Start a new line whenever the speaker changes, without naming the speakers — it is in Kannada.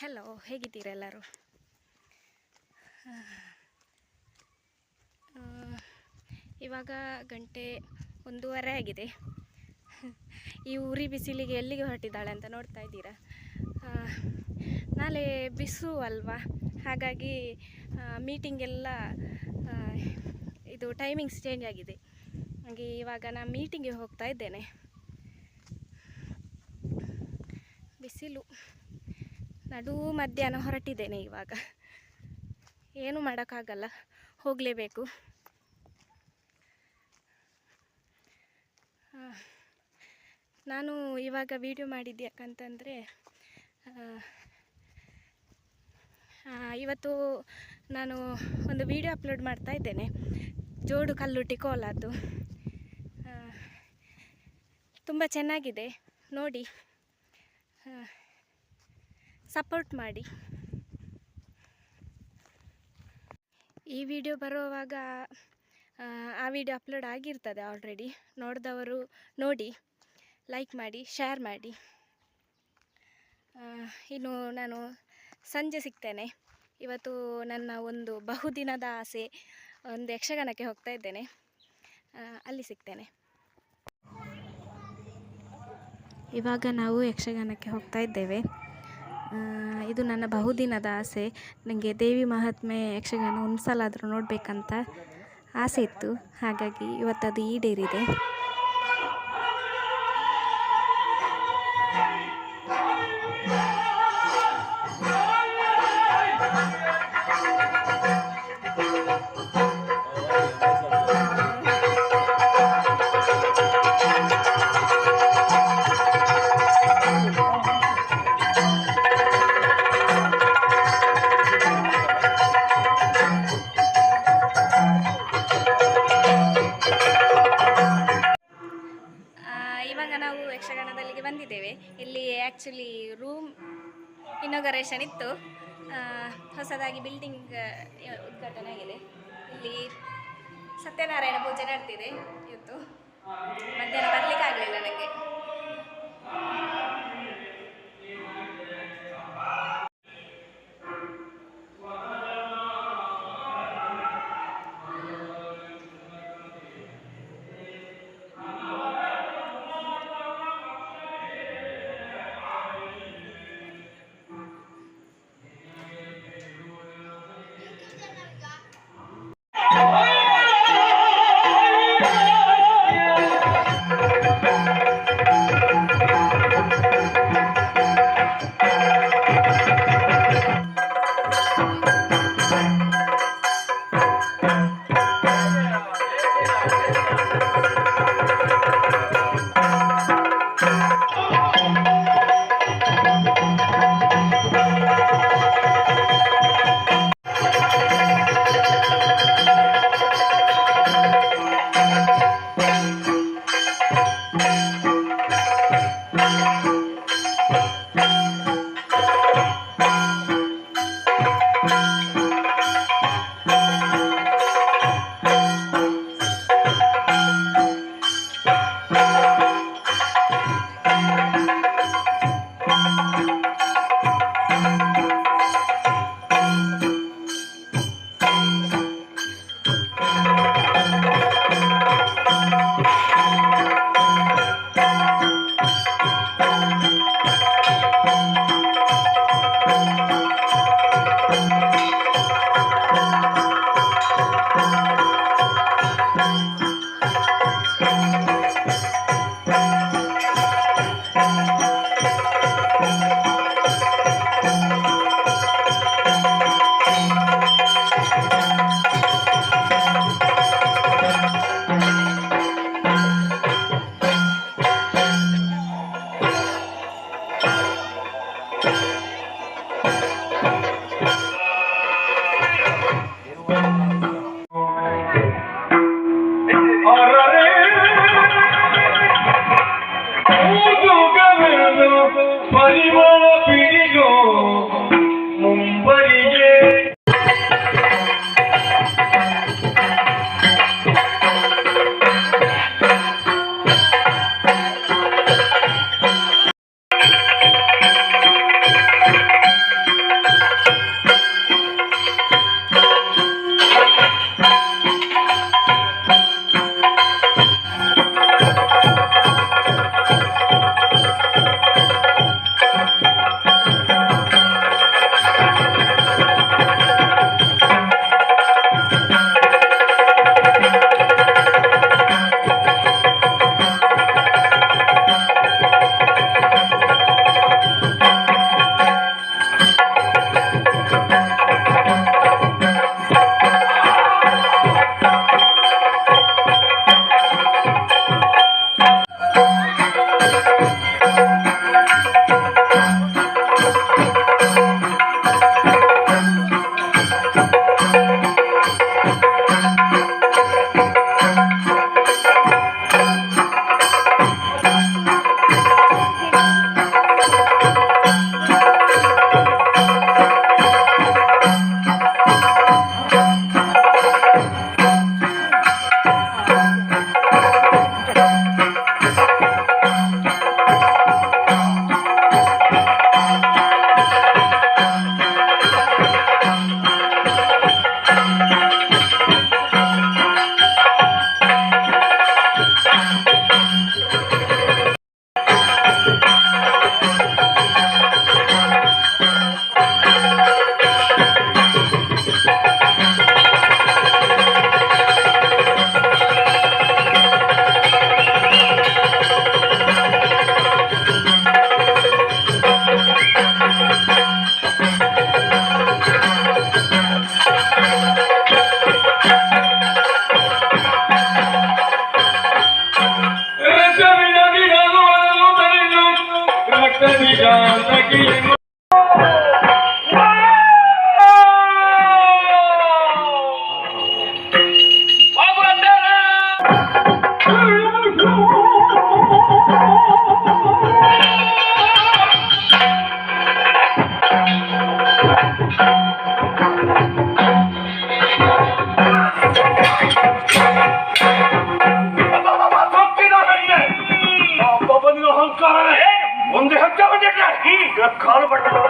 ಹಲೋ, ಹೇಗಿದ್ದೀರಾ ಎಲ್ಲರೂ? ಇವಾಗ ಗಂಟೆ 1:30 ಆಗಿದೆ. ಈ ಉರಿ ಬಿಸಿಲಿಗೆ ಎಲ್ಲಿಗೆ ಹೊರಟಿದ್ದಾಳೆ ಅಂತ ನೋಡ್ತಾ ಇದ್ದೀರಾ. ನಾಳೆ ಬಿಸು ಅಲ್ವಾ, ಹಾಗಾಗಿ ಮೀಟಿಂಗ್ ಎಲ್ಲ ಇದು ಟೈಮಿಂಗ್ಸ್ ಚೇಂಜ್ ಆಗಿದೆ. ಹಾಗೆ ಇವಾಗ ನಾನು ಮೀಟಿಂಗಿಗೆ ಹೋಗ್ತಾ ಇದ್ದೇನೆ. ಬಿಸಿಲು, ನಡು ಮಧ್ಯಾಹ್ನ ಹೊರಟಿದ್ದೇನೆ. ಇವಾಗ ಏನು ಮಾಡೋಕ್ಕಾಗಲ್ಲ, ಹೋಗಲೇಬೇಕು. ನಾನು ಇವಾಗ ವಿಡಿಯೋ ಮಾಡಿದ್ದು ಯಾಕಂತಂದರೆ, ಇವತ್ತು ನಾನು ಒಂದು ವಿಡಿಯೋ ಅಪ್ಲೋಡ್ ಮಾಡ್ತಾ ಇದ್ದೇನೆ, ಜೋಡು ಕಲ್ಲುಟ್ಟಿ ಕೋಲದ್ದು. ತುಂಬ ಚೆನ್ನಾಗಿದೆ, ನೋಡಿ, ಸಪೋರ್ಟ್ ಮಾಡಿ. ಈ ವಿಡಿಯೋ ಬರುವಾಗ ಆ ವಿಡಿಯೋ ಅಪ್ಲೋಡ್ ಆಗಿರ್ತದೆ ಆಲ್ರೆಡಿ. ನೋಡಿದವರು ನೋಡಿ, ಲೈಕ್ ಮಾಡಿ, ಶೇರ್ ಮಾಡಿ. ಇನ್ನು ನಾನು ಸಂಜೆ ಸಿಗ್ತೇನೆ. ಇವತ್ತು ನನ್ನ ಒಂದು ಬಹುದಿನದ ಆಸೆ, ಒಂದು ಯಕ್ಷಗಾನಕ್ಕೆ ಹೋಗ್ತಾ ಇದ್ದೇನೆ, ಅಲ್ಲಿ ಸಿಗ್ತೇನೆ. ಇವಾಗ ನಾವು ಯಕ್ಷಗಾನಕ್ಕೆ ಹೋಗ್ತಾ ಇದ್ದೇವೆ. ಇದು ನನ್ನ ಬಹುದಿನದ ಆಸೆ. ನನಗೆ ದೇವಿ ಮಹಾತ್ಮೆ ಯಕ್ಷಗಾನ ಒಂದು ಸಲ ಆದರೂ ನೋಡಬೇಕಂತ ಆಸೆ ಇತ್ತು, ಹಾಗಾಗಿ ಇವತ್ತದು ಈಡೇರಿದೆ. ಇವಾಗ ನಾವು ಯಕ್ಷಗಾನದಲ್ಲಿಗೆ ಬಂದಿದ್ದೇವೆ. ಇಲ್ಲಿ ಆ್ಯಕ್ಚುಲಿ ರೂಮ್ ಇನಾಗರೇಷನ್ ಇತ್ತು, ಹೊಸದಾಗಿ ಬಿಲ್ಡಿಂಗ್ ಉದ್ಘಾಟನೆ ಆಗಿದೆ. ಇಲ್ಲಿ ಸತ್ಯನಾರಾಯಣ ಪೂಜೆ ನಡೆದಿದೆ ಇವತ್ತು. ಮಧ್ಯಾಹ್ನ ಬರಲಿಕ್ಕೆ ಆಗಲಿಲ್ಲ ನನಗೆ.
ಪಾಲ್ಪಟ್ಟುಕೊಂಡು